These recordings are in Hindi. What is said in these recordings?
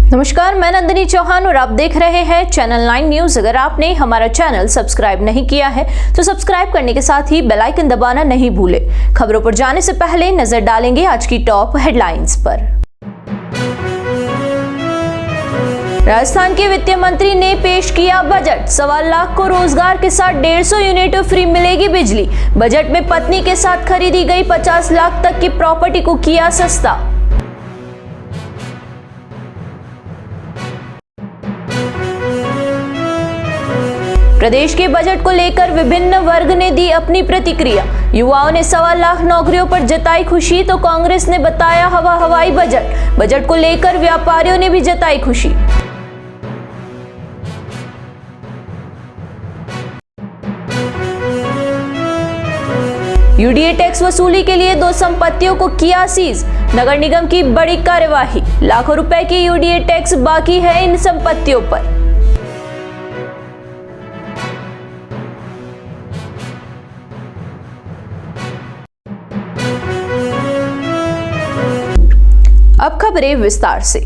नमस्कार, मैं नंदिनी चौहान और आप देख रहे हैं चैनल 9 न्यूज। अगर आपने हमारा चैनल सब्सक्राइब नहीं किया है तो सब्सक्राइब करने के साथ ही बेल आइकन दबाना नहीं भूलें। खबरों पर जाने से पहले नजर डालेंगे आज की टॉप हेडलाइंस पर। राजस्थान के वित्त मंत्री ने पेश किया बजट। 1.25 लाख को रोजगार के साथ 150 यूनिट फ्री मिलेगी बिजली। बजट में पत्नी के साथ खरीदी गई 50 लाख तक की प्रॉपर्टी को किया सस्ता। प्रदेश के बजट को लेकर विभिन्न वर्ग ने दी अपनी प्रतिक्रिया। युवाओं ने 1.25 लाख नौकरियों पर जताई खुशी तो कांग्रेस ने बताया हवाई बजट। बजट को लेकर व्यापारियों ने भी जताई खुशी। यूडीए टैक्स वसूली के लिए 2 संपत्तियों को किया सीज। नगर निगम की बड़ी कार्यवाही। लाखों रुपए की यूडीए टैक्स बाकी है इन संपत्तियों पर। अब खबरें विस्तार से।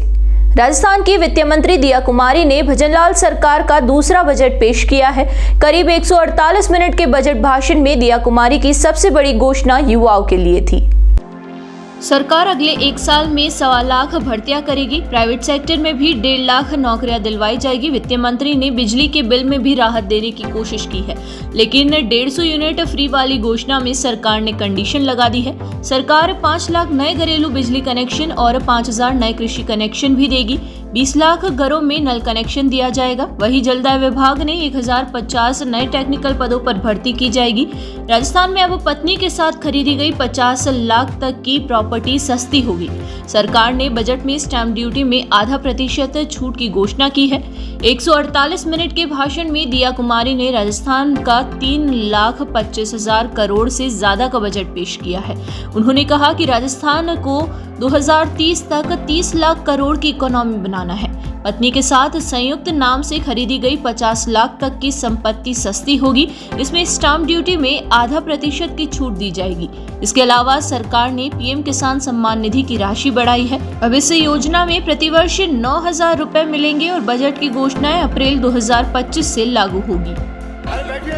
राजस्थान की वित्त मंत्री दिया कुमारी ने भजनलाल सरकार का दूसरा बजट पेश किया है। करीब 148 मिनट के बजट भाषण में दिया कुमारी की सबसे बड़ी घोषणा युवाओं के लिए थी। सरकार अगले 1 साल में 1.25 लाख भर्तियां करेगी। प्राइवेट सेक्टर में भी 1.5 लाख नौकरियां दिलवाई जाएगी। वित्त मंत्री ने बिजली के बिल में भी राहत देने की कोशिश की है, लेकिन 150 यूनिट फ्री वाली घोषणा में सरकार ने कंडीशन लगा दी है। सरकार 5 लाख नए घरेलू बिजली कनेक्शन और 5000 नए कृषि कनेक्शन भी देगी। 20 लाख घरों में नल कनेक्शन दिया जाएगा। वहीं जलदाय विभाग ने 1050 नए टेक्निकल पदों पर भर्ती की जाएगी। राजस्थान में अब पत्नी के साथ खरीदी गई 50 लाख तक की प्रॉपर्टी सस्ती होगी। सरकार ने बजट में स्टैंप ड्यूटी में % छूट की घोषणा की है। 148 मिनट के भाषण में दिया कुमारी ने राजस्थान का 3,25,000 करोड़ से ज्यादा का बजट पेश किया है। उन्होंने कहा कि राजस्थान को 2030 तक 30 लाख करोड़ की इकोनॉमी बनाना है। पत्नी के साथ संयुक्त नाम से खरीदी गई 50 लाख तक की संपत्ति सस्ती होगी। इसमें स्टाम्प ड्यूटी में % की छूट दी जाएगी। इसके अलावा सरकार ने पीएम किसान सम्मान निधि की राशि बढ़ाई है। अब इस योजना में प्रतिवर्ष 9,000 रुपए मिलेंगे और बजट की घोषणाएं अप्रैल 2025 से लागू होगी। अरे बैठिए,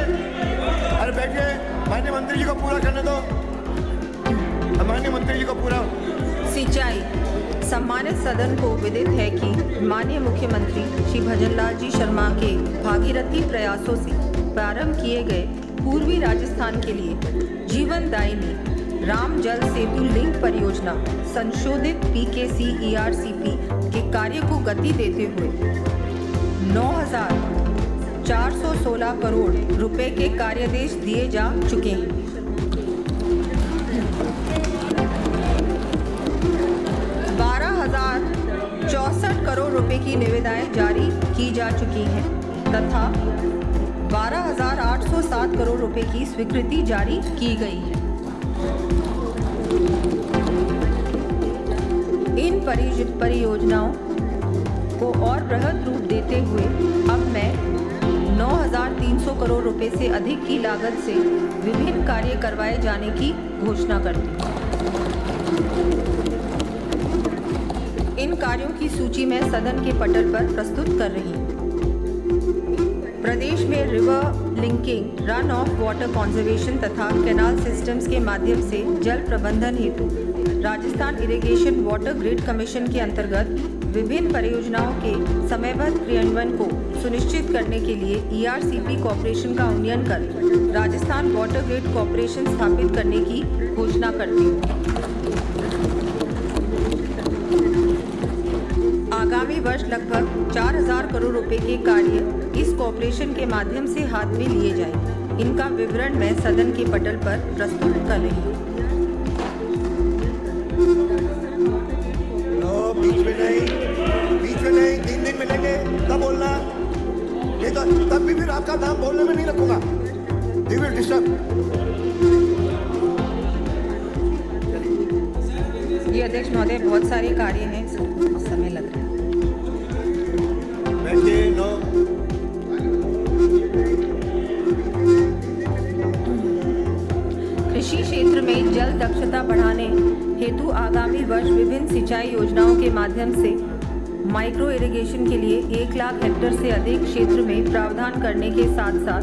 माननीय मंत्री जी को पूरा करने दो। माननीय मंत्री जी को पूरा। सिंचाई। सम्मानित सदन को विदित है कि माननीय मुख्यमंत्री श्री भजनलाल जी शर्मा के भागीरथी प्रयासों से प्रारंभ किए गए पूर्वी राजस्थान के लिए जीवनदायिनी राम जल सेतु लिंक परियोजना संशोधित PKC ERCP के कार्य को गति देते हुए 9,416 करोड़ रुपए के कार्यादेश दिए जा चुके हैं। 12,064 करोड़ रुपए की निविदाएं जारी की जा चुकी हैं तथा 12,807 करोड़ रुपए की स्वीकृति जारी की गई है। इन परियोजनाओं को और बृहद रूप देते हुए अब मैं 9,300 करोड़ रुपए से अधिक की लागत से विभिन्न कार्य करवाए जाने की घोषणा करती हूँ। इन कार्यों की सूची मैं सदन के पटल पर प्रस्तुत कर रही हूँ। प्रदेश में river linking, run of water conservation तथा कैनाल सिस्टम्स के माध्यम से जल प्रबंधन हेतु Rajasthan irrigation water grid commission के अंतर्गत विभिन्न परियोजनाओं के समयबद्ध क्रियान्वयन को सुनिश्चित करने के लिए ERCP कॉर्पोरेशन का उन्नयन कर राजस्थान वाटर ग्रिड कॉर्पोरेशन स्थापित करने की घोषणा करती हूँ। आगामी वर्ष लगभग 4,000 करोड़ रुपए के कार्य इस कॉर्पोरेशन के माध्यम से हाथ में लिए जाएंगे। इनका विवरण मैं सदन के पटल पर प्रस्तुत कर रही हूँ। बीच में नहीं 3 दिन मिलेंगे तब बोलना। ये तो तब भी फिर आपका नाम बोलने में नहीं रखूंगा। You will disturb। ये अध्यक्ष महोदय, बहुत सारे कार्य हैं, समय लग रहा है। कृषि क्षेत्र में जल दक्षता बढ़ाने हेतु आगामी वर्ष विभिन्न सिंचाई योजनाओं के माध्यम से माइक्रो इरिगेशन के लिए 1 लाख हेक्टेयर से अधिक क्षेत्र में प्रावधान करने के साथ साथ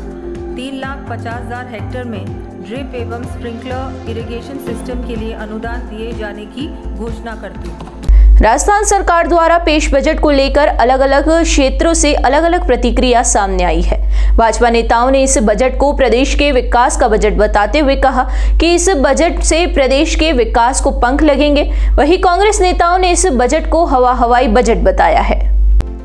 3,50,000 हेक्टेयर में ड्रिप एवं स्प्रिंकलर इरिगेशन सिस्टम के लिए अनुदान दिए जाने की घोषणा करती हूँ। राजस्थान सरकार द्वारा पेश बजट को लेकर अलग अलग क्षेत्रों से अलग अलग प्रतिक्रिया सामने आई है। भाजपा नेताओं ने इस बजट को प्रदेश के विकास का बजट बताते हुए कहा कि इस बजट से प्रदेश के विकास को पंख लगेंगे। वहीं कांग्रेस नेताओं ने इस बजट को हवाई बजट बताया है।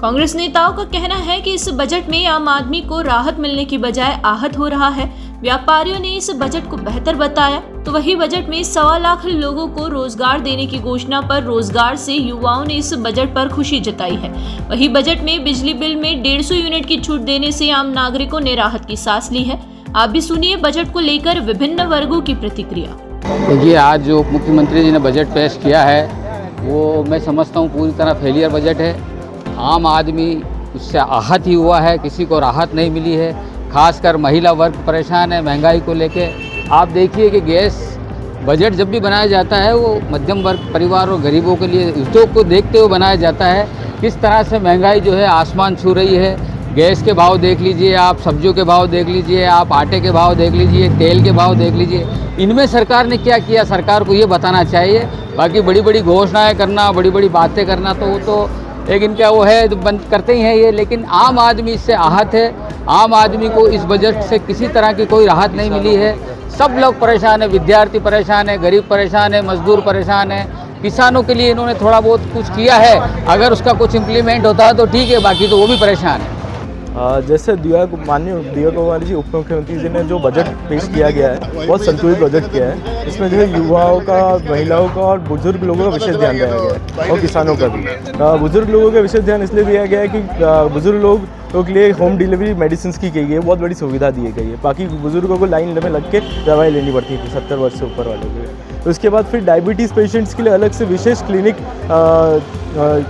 कांग्रेस नेताओं का कहना है कि इस बजट में आम आदमी को राहत मिलने की बजाय आहत हो रहा है। व्यापारियों ने इस बजट को बेहतर बताया, तो वही बजट में 1.25 लाख लोगों को रोजगार देने की घोषणा पर रोजगार से युवाओं ने इस बजट पर खुशी जताई है। वही बजट में बिजली बिल में 150 यूनिट की छूट देने से आम नागरिकों ने राहत की सांस ली है। आप भी सुनिए बजट को लेकर विभिन्न वर्गों की प्रतिक्रिया। देखिए, आज जो मुख्यमंत्री जी ने बजट पेश किया है वो मैं समझता हूँ पूरी तरह फेलियर बजट है। आम आदमी उससे आहत ही हुआ है, किसी को राहत नहीं मिली है। खासकर महिला वर्ग परेशान है महंगाई को लेके। आप देखिए कि गैस बजट जब भी बनाया जाता है वो मध्यम वर्ग परिवार और गरीबों के लिए उद्योग को देखते हुए बनाया जाता है। किस तरह से महंगाई जो है आसमान छू रही है। गैस के भाव देख लीजिए आप, सब्जियों के भाव देख लीजिए आप, आटे के भाव देख लीजिए, तेल के भाव देख लीजिए। इनमें सरकार ने क्या किया, सरकार को ये बताना चाहिए। बाकी बड़ी बड़ी घोषणाएँ करना, बड़ी बड़ी बातें करना तो वो तो एक इनका वो है, तो बंद करते ही हैं ये। लेकिन आम आदमी इससे आहत है। आम आदमी को इस बजट से किसी तरह की कोई राहत नहीं मिली है। सब लोग परेशान है, विद्यार्थी परेशान है, गरीब परेशान है, मजदूर परेशान है। किसानों के लिए इन्होंने थोड़ा बहुत कुछ किया है, अगर उसका कुछ इम्प्लीमेंट होता है तो ठीक है, बाकी तो वो भी परेशान है। जैसे माननीय दिया कुमारी जी उप मुख्यमंत्री जी ने जो बजट पेश किया गया है बहुत संतुलित बजट किया है। इसमें जो है युवाओं का, महिलाओं का और बुजुर्ग लोगों का विशेष ध्यान दिया गया है और किसानों का भी। बुजुर्ग लोगों का विशेष ध्यान इसलिए दिया गया है कि बुजुर्ग लोगों के लिए होम डिलीवरी मेडिसिन की गई है, बहुत बड़ी सुविधा दी गई है। बाकी बुजुर्गों को लाइन में लग के दवाई लेनी पड़ती थी 70 वर्ष से ऊपर वालों को। तो उसके बाद फिर डायबिटीज़ पेशेंट्स के लिए अलग से विशेष क्लिनिक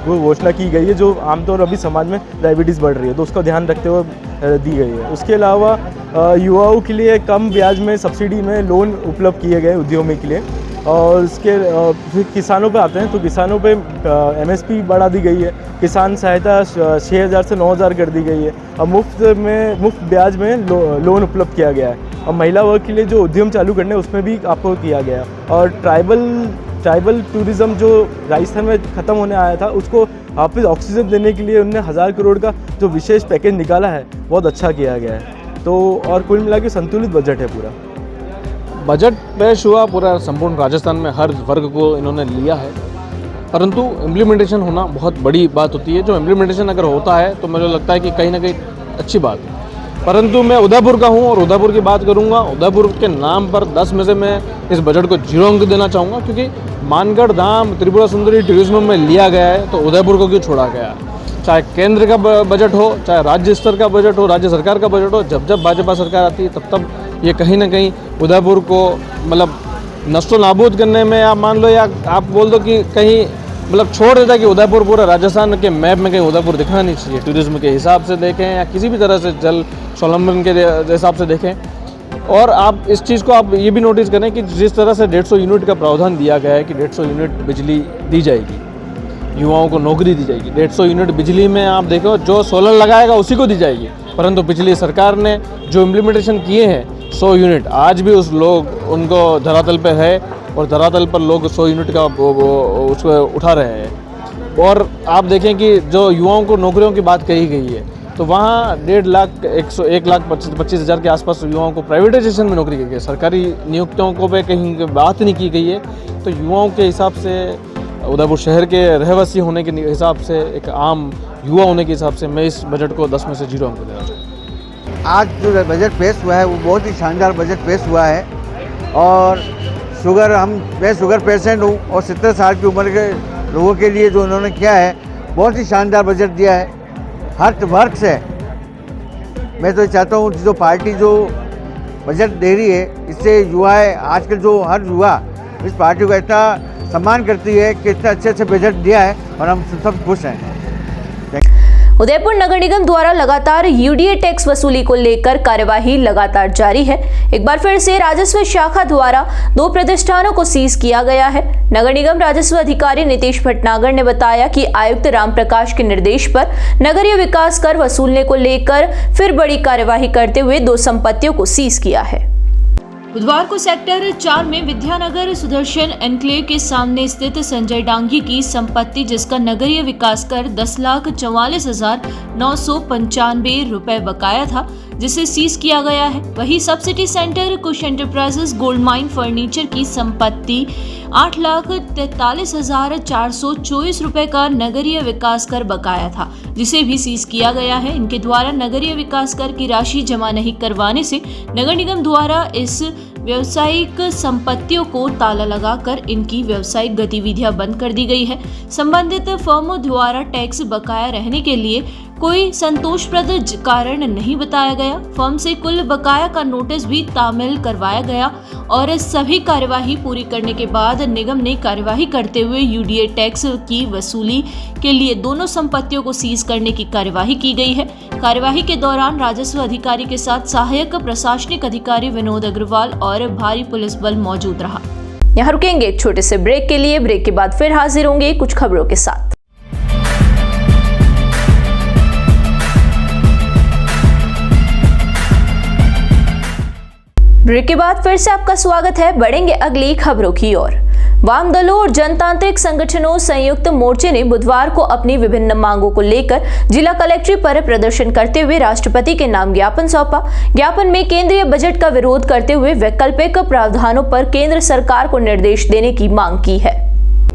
वो घोषणा की गई है, जो आमतौर अभी समाज में डायबिटीज़ बढ़ रही है तो उसका ध्यान रखते हुए दी गई है। उसके अलावा युवाओं के लिए कम ब्याज में सब्सिडी में लोन उपलब्ध किए गए उद्यमी के लिए। और इसके फिर किसानों पे आते हैं तो किसानों पे MSP बढ़ा दी गई है। किसान सहायता 6,000 से 9,000 कर दी गई है और मुफ्त ब्याज में लोन उपलब्ध किया गया है। और महिला वर्ग के लिए जो उद्यम चालू करने उसमें भी आपको किया गया। और ट्राइबल टूरिज़्म जो राजस्थान में ख़त्म होने आया था उसको वापस ऑक्सीजन देने के लिए उन्होंने 1,000 करोड़ का जो विशेष पैकेज निकाला है बहुत अच्छा किया गया है। तो और कुल मिला के संतुलित बजट है पूरा। बजट पेश हुआ पूरा संपूर्ण राजस्थान में, हर वर्ग को इन्होंने लिया है, परंतु इम्प्लीमेंटेशन होना बहुत बड़ी बात होती है। जो इम्प्लीमेंटेशन अगर होता है तो मुझे लगता है कि कहीं ना कहीं अच्छी बात है। परंतु मैं उदयपुर का हूं और उदयपुर की बात करूंगा। उदयपुर के नाम पर 10 में से मैं इस बजट को 0 अंक देना चाहूँगा, क्योंकि मानगढ़ धाम त्रिपुरा सुंदरी टूरिज्म में लिया गया है तो उदयपुर को क्यों छोड़ा गया। चाहे केंद्र का बजट हो, चाहे राज्य स्तर का बजट हो, राज्य सरकार का बजट हो, जब भाजपा सरकार आती है तब ये कहीं ना कहीं उदयपुर को मतलब नष्टो नाबूद करने में, आप मान लो या आप बोल दो कि कहीं मतलब छोड़ देता है कि उदयपुर पूरा राजस्थान के मैप में कहीं उदयपुर दिखना नहीं चाहिए। टूरिज्म के हिसाब से देखें या किसी भी तरह से जल स्वावलंबन के हिसाब से देखें। और आप इस चीज़ को आप ये भी नोटिस करें कि जिस तरह से 150 यूनिट का प्रावधान दिया गया है कि 150 यूनिट बिजली दी जाएगी, युवाओं को नौकरी दी जाएगी। 150 यूनिट बिजली में आप देखो जो सोलर लगाएगा उसी को दी जाएगी, परंतु पिछली सरकार ने जो इम्प्लीमेंटेशन किए हैं 100 यूनिट आज भी उस लोग उनको धरातल पे है और धरातल पर लोग 100 यूनिट का उसको उठा रहे हैं। और आप देखें कि जो युवाओं को नौकरियों की बात कही गई है तो वहाँ 1,25,000 के आसपास युवाओं को प्राइवेटाइजेशन में नौकरी की गई है। सरकारी नियुक्तियों को पे कहीं बात नहीं की गई है। तो युवाओं के हिसाब से, उदयपुर शहर के रहवासी होने के हिसाब से, एक आम युवा होने के हिसाब से मैं इस बजट को 10 में से 0 अंक देना चाहूँगा। आज जो बजट पेश हुआ है वो बहुत ही शानदार बजट पेश हुआ है। और मैं शुगर पेशेंट हूँ और 70 साल की उम्र के लोगों के लिए जो उन्होंने किया है बहुत ही शानदार बजट दिया है हर वर्ग से। मैं तो चाहता हूँ जो पार्टी जो बजट दे रही है इससे युवाएं, आजकल जो हर युवा इस पार्टी को इतना सम्मान करती है कि इतना अच्छे बजट दिया है और हम सब खुश हैं। उदयपुर नगर निगम द्वारा लगातार यूडीए टैक्स वसूली को लेकर कार्यवाही लगातार जारी है। एक बार फिर से राजस्व शाखा द्वारा 2 प्रतिष्ठानों को सीज किया गया है। नगर निगम राजस्व अधिकारी नीतीश भटनागर ने बताया कि आयुक्त राम प्रकाश के निर्देश पर नगरीय विकास कर वसूलने को लेकर फिर बड़ी कार्यवाही करते हुए 2 संपत्तियों को सीज किया है। बुधवार को सेक्टर 4 में विद्यानगर सुदर्शन एनक्लेव के सामने स्थित संजय डांगी की संपत्ति, जिसका नगरीय विकास कर 10,44,995 रुपए बकाया था, जिसे सीज किया गया है। वहीं सब सिटी सेंटर कुश एंटरप्राइजेस गोल्ड माइन फर्नीचर की संपत्ति 8,43,424 रुपए का नगरीय विकास कर बकाया था, जिसे भी सीज किया गया है। इनके द्वारा नगरीय विकास कर की राशि जमा नहीं करवाने से नगर निगम द्वारा इस व्यावसायिक संपत्तियों को ताला लगाकर इनकी व्यावसायिक गतिविधियां बंद कर दी गई है। संबंधित फर्मों द्वारा टैक्स बकाया रहने के लिए कोई संतोषप्रद कारण नहीं बताया गया। फर्म से कुल बकाया का नोटिस भी तामील करवाया गया और सभी कार्यवाही पूरी करने के बाद निगम ने कार्यवाही करते हुए यूडीए टैक्स की वसूली के लिए दोनों संपत्तियों को सीज करने की कार्यवाही की गई है। कार्यवाही के दौरान राजस्व अधिकारी के साथ सहायक प्रशासनिक अधिकारी विनोद अग्रवाल और भारी पुलिस बल मौजूद रहा। यहाँ रुकेंगे एक छोटे से ब्रेक के लिए। ब्रेक के बाद फिर हाजिर होंगे कुछ खबरों के साथ। ब्रेक के बाद फिर से आपका स्वागत है। बढ़ेंगे अगली खबरों की ओर। वाम दलों और जनतांत्रिक संगठनों संयुक्त मोर्चे ने बुधवार को अपनी विभिन्न मांगों को लेकर जिला कलेक्ट्रेट पर प्रदर्शन करते हुए राष्ट्रपति के नाम ज्ञापन सौंपा। ज्ञापन में केंद्रीय बजट का विरोध करते हुए वैकल्पिक प्रावधानों पर केंद्र सरकार को निर्देश देने की मांग की है।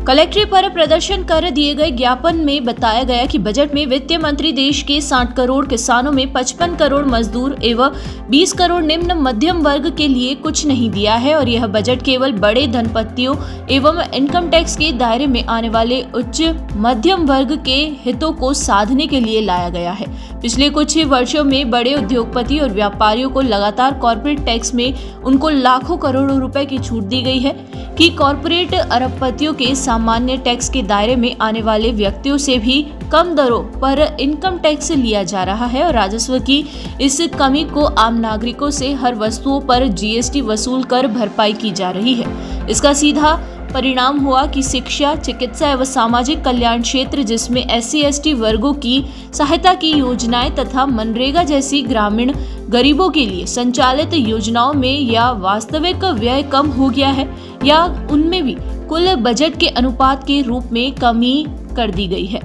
कलेक्ट्रेट पर प्रदर्शन कर दिए गए ज्ञापन में बताया गया कि बजट में वित्त मंत्री देश के 60 करोड़ किसानों में 55 करोड़ मजदूर एवं 20 करोड़ निम्न मध्यम वर्ग के लिए कुछ नहीं दिया है और यह बजट केवल बड़े धनपतियों एवं इनकम टैक्स के दायरे में आने वाले उच्च मध्यम वर्ग के हितों को साधने के लिए लाया गया है। पिछले कुछ वर्षों में बड़े उद्योगपति और व्यापारियों को लगातार कॉर्पोरेट टैक्स में उनको लाखों करोड़ों रुपए की छूट दी गई है कि कॉर्पोरेट अरबपतियों के सामान्य टैक्स के दायरे में आने वाले व्यक्तियों से भी कम दरों पर इनकम टैक्स लिया जा रहा है और राजस्व की इस कमी को आम नागरिकों से हर वस्तुओं पर जीएसटी वसूल कर भरपाई की जा रही है। इसका सीधा परिणाम हुआ कि शिक्षा, चिकित्सा एवं सामाजिक कल्याण क्षेत्र, जिसमें SC/ST वर्गों की सहायता की योजनाएं तथा मनरेगा जैसी ग्रामीण गरीबों के लिए संचालित योजनाओं में या वास्तविक व्यय कम हो गया है या उनमें भी कुल बजट के अनुपात के रूप में कमी कर दी गई है।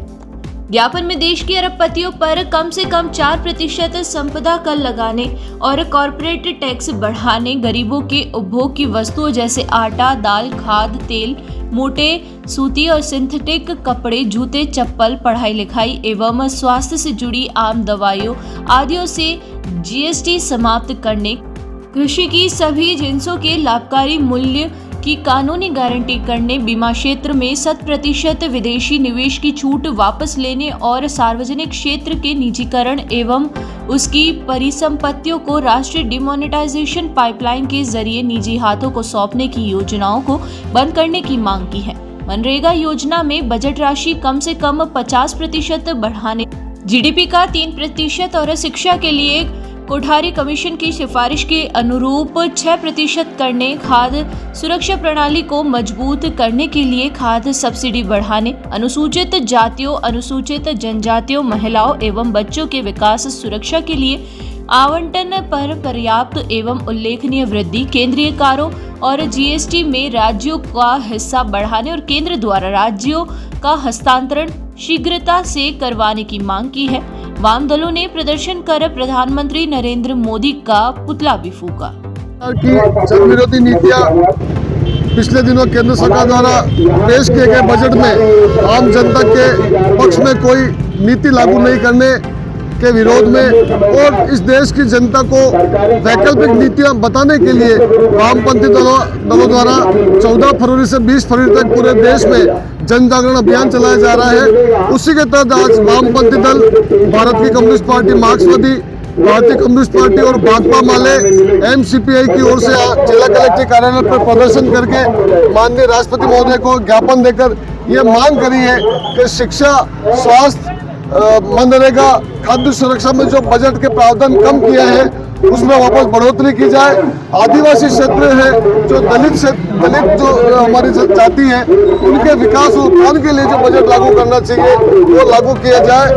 ज्ञापन में देश के अरबपतियों पर कम से कम 4% संपदा कर लगाने और कॉर्पोरेट टैक्स बढ़ाने, गरीबों के उपभोग की वस्तुओं जैसे आटा, दाल, खाद, तेल, मोटे सूती और सिंथेटिक कपड़े, जूते, चप्पल, पढ़ाई लिखाई एवं स्वास्थ्य से जुड़ी आम दवाइयों आदियों से जीएसटी समाप्त करने, कृषि की सभी जिन्सों के लाभकारी मूल्य की कानूनी गारंटी करने, बीमा क्षेत्र में 100% विदेशी निवेश की छूट वापस लेने और सार्वजनिक क्षेत्र के निजीकरण एवं उसकी परिसंपत्तियों को राष्ट्रीय डिमोनेटाइजेशन पाइपलाइन के जरिए निजी हाथों को सौंपने की योजनाओं को बंद करने की मांग की है। मनरेगा योजना में बजट राशि कम से कम 50% बढ़ाने, जीडीपी का 3% और शिक्षा के लिए कोठारी कमीशन की सिफारिश के अनुरूप 6% करने, खाद्य सुरक्षा प्रणाली को मजबूत करने के लिए खाद्य सब्सिडी बढ़ाने, अनुसूचित जातियों, अनुसूचित जनजातियों, महिलाओं एवं बच्चों के विकास सुरक्षा के लिए आवंटन पर पर्याप्त एवं उल्लेखनीय वृद्धि, केंद्रीय कारों और जीएसटी में राज्यों का हिस्सा बढ़ाने और केंद्र द्वारा राज्यों का हस्तांतरण शीघ्रता से करवाने की मांग की है। वाम दलों ने प्रदर्शन कर प्रधानमंत्री नरेंद्र मोदी का पुतला भी फूंका। की जन विरोधी नीतियां पिछले दिनों केंद्र सरकार द्वारा पेश किए गए बजट में आम जनता के पक्ष में कोई नीति लागू नहीं करने के विरोध में और इस देश की जनता को वैकल्पिक नीतियां बताने के लिए वामपंथी दलों द्वारा 14 फरवरी से 20 फरवरी तक पूरे देश में जन जागरण अभियान चलाया जा रहा है। उसी के तहत आज वामपंथी दल, भारत की कम्युनिस्ट पार्टी, मार्क्सवादी, भारतीय कम्युनिस्ट पार्टी और भाकपा माले MCPI की ओर से जिला कलेक्टर कार्यालय पर प्रदर्शन करके माननीय राष्ट्रपति महोदय को ज्ञापन देकर ये मांग करी है कि शिक्षा, स्वास्थ्य मनरेगा खाद्य सुरक्षा में जो बजट के प्रावधान कम किया है उसमें वापस बढ़ोतरी की जाए। आदिवासी क्षेत्र है जो दलित जो हमारी जाति है उनके विकास और उत्थान के लिए जो बजट लागू करना चाहिए वो लागू किया जाए।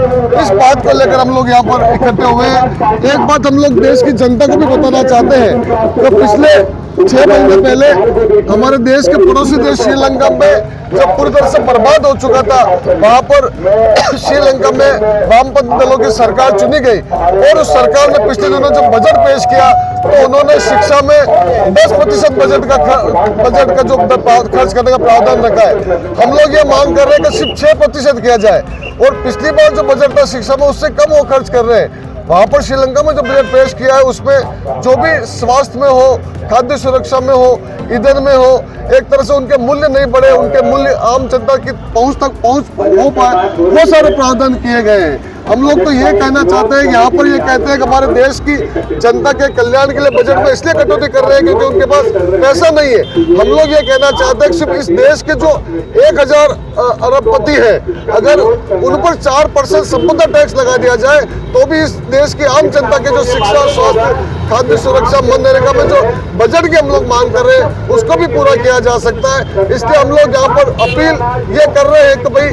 इस बात को लेकर हम लोग यहाँ पर इकट्ठे हुए हैं। एक बात हम लोग देश की जनता को भी बताना चाहते हैं कि पिछले 6 महीने पहले हमारे देश के पड़ोसी देश श्रीलंका में जब पूरी तरह से बर्बाद हो चुका था, वहां पर श्रीलंका में वामपंथी दलों की सरकार चुनी गई और उस सरकार ने पिछले दिनों जब बजट पेश किया तो उन्होंने शिक्षा में 10% बजट का जो खर्च करने का प्रावधान रखा है। हम लोग ये मांग कर रहे हैं कि सिर्फ 6% किया जाए और पिछली बार जो बजट था शिक्षा में उससे कम वो खर्च कर रहे हैं। वहाँ पर श्रीलंका में जो बजट पेश किया है उसमें जो भी स्वास्थ्य में हो, खाद्य सुरक्षा में हो, ईंधन में हो, एक तरह से उनके मूल्य नहीं बढ़े, उनके मूल्य आम जनता की पहुंच तक हो पाए, वो सारे प्रावधान किए गए हैं। हम लोग तो ये कहना चाहते हैं, यहाँ पर ये कहते हैं कि हमारे देश की जनता के कल्याण के लिए बजट में इसलिए कटौती कर रहे हैं क्योंकि उनके पास पैसा नहीं है। हम लोग ये कहना चाहते हैं कि सिर्फ इस देश के जो 1000 अरबपति है, अगर उन पर 4% संपदा टैक्स लगा दिया जाए तो भी इस देश की आम जनता के जो शिक्षा, स्वास्थ्य, खाद्य सुरक्षा, मनरेगा में जो बजट की हम लोग मांग कर रहे हैं उसको भी पूरा किया जा सकता है। इसलिए हम लोग यहाँ पर अपील ये कर रहे हैं कि भाई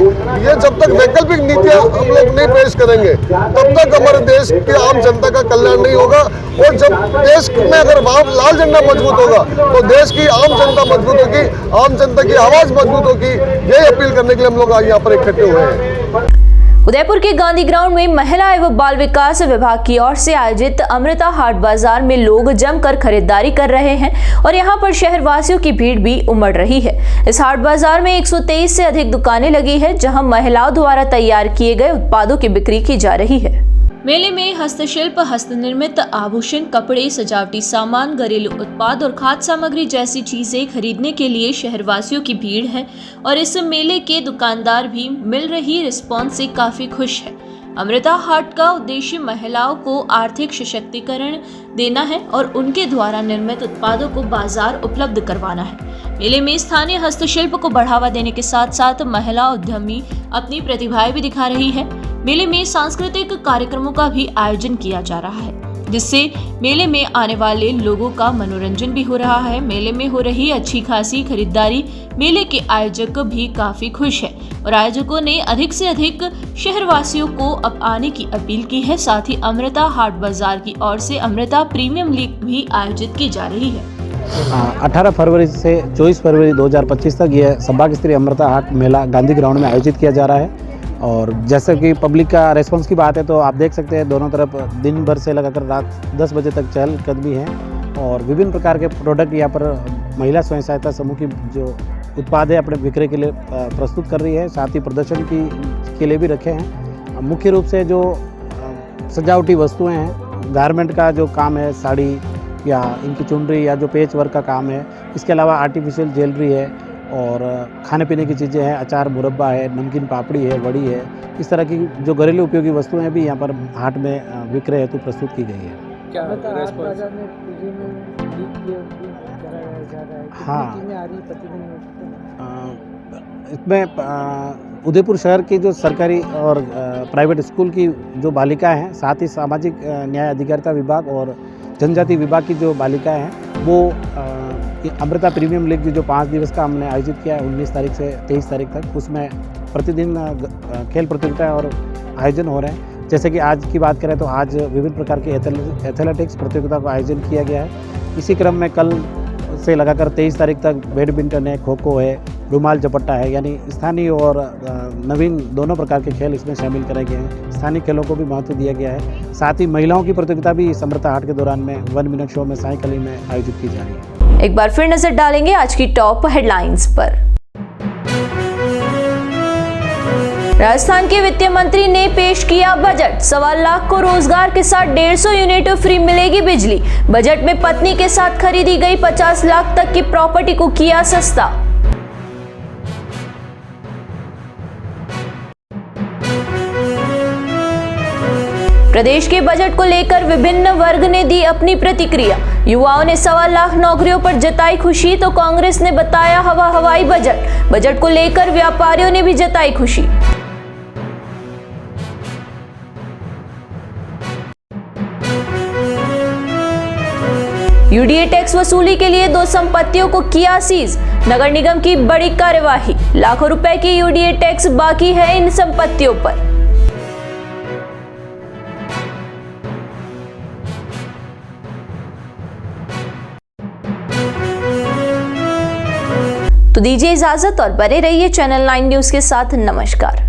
ये जब तक वैकल्पिक नीतियाँ हम लोग नहीं पेश करेंगे तब तक हमारे देश की आम जनता का कल्याण नहीं होगा। और जब देश में अगर लाल झंडा मजबूत होगा तो देश की आम जनता मजबूत होगी, आम जनता की आवाज मजबूत होगी। यही अपील करने के लिए हम लोग आज यहाँ पर इकट्ठे हुए हैं। उदयपुर के गांधी ग्राउंड में महिला एवं बाल विकास विभाग की ओर से आयोजित अमृता हाट बाजार में लोग जमकर खरीदारी कर रहे हैं और यहां पर शहरवासियों की भीड़ भी उमड़ रही है। इस हाट बाजार में 123 से अधिक दुकानें लगी है जहां महिलाओं द्वारा तैयार किए गए उत्पादों की बिक्री की जा रही है। मेले में हस्तशिल्प, हस्तनिर्मित आभूषण, कपड़े, सजावटी सामान, घरेलू उत्पाद और खाद्य सामग्री जैसी चीजें खरीदने के लिए शहरवासियों की भीड़ है और इस मेले के दुकानदार भी मिल रही रिस्पॉन्स से काफी खुश है। अमृता हाट का उद्देश्य महिलाओं को आर्थिक सशक्तिकरण देना है और उनके द्वारा निर्मित उत्पादों को बाजार उपलब्ध करवाना है। मेले में स्थानीय हस्तशिल्प को बढ़ावा देने के साथ साथ महिला उद्यमी अपनी प्रतिभाएं भी दिखा रही है। मेले में सांस्कृतिक कार्यक्रमों का भी आयोजन किया जा रहा है जिससे मेले में आने वाले लोगों का मनोरंजन भी हो रहा है। मेले में हो रही अच्छी खासी खरीदारी मेले के आयोजक भी काफी खुश है और आयोजकों ने अधिक से अधिक शहरवासियों को अब आने की अपील की है। साथ ही अमृता हाट बाजार की ओर से अमृता प्रीमियम लीग भी आयोजित की जा रही है। 18 फरवरी से 24 फरवरी 2025 तक यह संभाग स्तरीय अमृता हाट मेला गांधी ग्राउंड में आयोजित किया जा रहा है। और जैसे कि पब्लिक का रेस्पॉन्स की बात है तो आप देख सकते हैं दोनों तरफ दिन भर से लगाकर रात 10 बजे तक चहलकदमी है और विभिन्न प्रकार के प्रोडक्ट यहाँ पर महिला स्वयं सहायता समूह की जो उत्पाद है अपने विक्रय के लिए प्रस्तुत कर रही है। साथ ही प्रदर्शन के लिए भी रखे हैं। मुख्य रूप से जो सजावटी वस्तुएं हैं, गारमेंट का जो काम है, साड़ी या इनकी चुनरी या जो पेच वर्क का काम है, इसके अलावा आर्टिफिशियल ज्वेलरी है और खाने पीने की चीज़ें हैं, अचार, मुरब्बा है, नमकीन पापड़ी है, वड़ी है, इस तरह की जो घरेलू उपयोगी वस्तुएं भी यहाँ पर हाट में विक्रय हेतु प्रस्तुत की गई है। क्या हाँ, इसमें उदयपुर शहर की जो सरकारी और प्राइवेट स्कूल की जो बालिकाएं हैं, साथ ही सामाजिक न्याय अधिकारिता विभाग और जनजाति विभाग की जो बालिकाएं हैं वो अमृता प्रीमियम लीग जो 5 दिवस का हमने आयोजित किया है 19 तारीख से 23 तारीख तक, उसमें प्रतिदिन खेल प्रतियोगिता और आयोजन हो रहे हैं। जैसे कि आज की बात करें तो आज विभिन्न प्रकार के एथलेटिक्स प्रतियोगिता का आयोजन किया गया है। इसी क्रम में कल से लगाकर 23 तारीख तक बैडमिंटन है, खो खो है, रुमाल झपट्टा है, यानी स्थानीय और नवीन दोनों प्रकार के खेल इसमें शामिल करे गए हैं। स्थानीय खेलों को भी महत्व दिया गया है। साथ ही महिलाओं की प्रतियोगिता भी अमृता हाट के दौरान में 1 मिनट शो में सायकलिंग में आयोजित की जा रही है। एक बार फिर नजर डालेंगे आज की टॉप हेडलाइंस पर। राजस्थान के वित्त मंत्री ने पेश किया बजट। 1.25 लाख को रोजगार के साथ 150 यूनिट फ्री मिलेगी बिजली। बजट में पत्नी के साथ खरीदी गई 50 लाख तक की प्रॉपर्टी को किया सस्ता। प्रदेश के बजट को लेकर विभिन्न वर्ग ने दी अपनी प्रतिक्रिया। युवाओं ने 1.25 लाख नौकरियों पर जताई खुशी तो कांग्रेस ने बताया हवाई बजट। बजट को लेकर व्यापारियों ने भी जताई खुशी। यूडीए टैक्स वसूली के लिए 2 संपत्तियों को किया सीज, नगर निगम की बड़ी कार्यवाही। लाखों रुपए की यूडीए टैक्स बाकी है इन संपत्तियों पर। तो दीजिए इजाजत और बने रहिए चैनल 9 न्यूज के साथ। नमस्कार।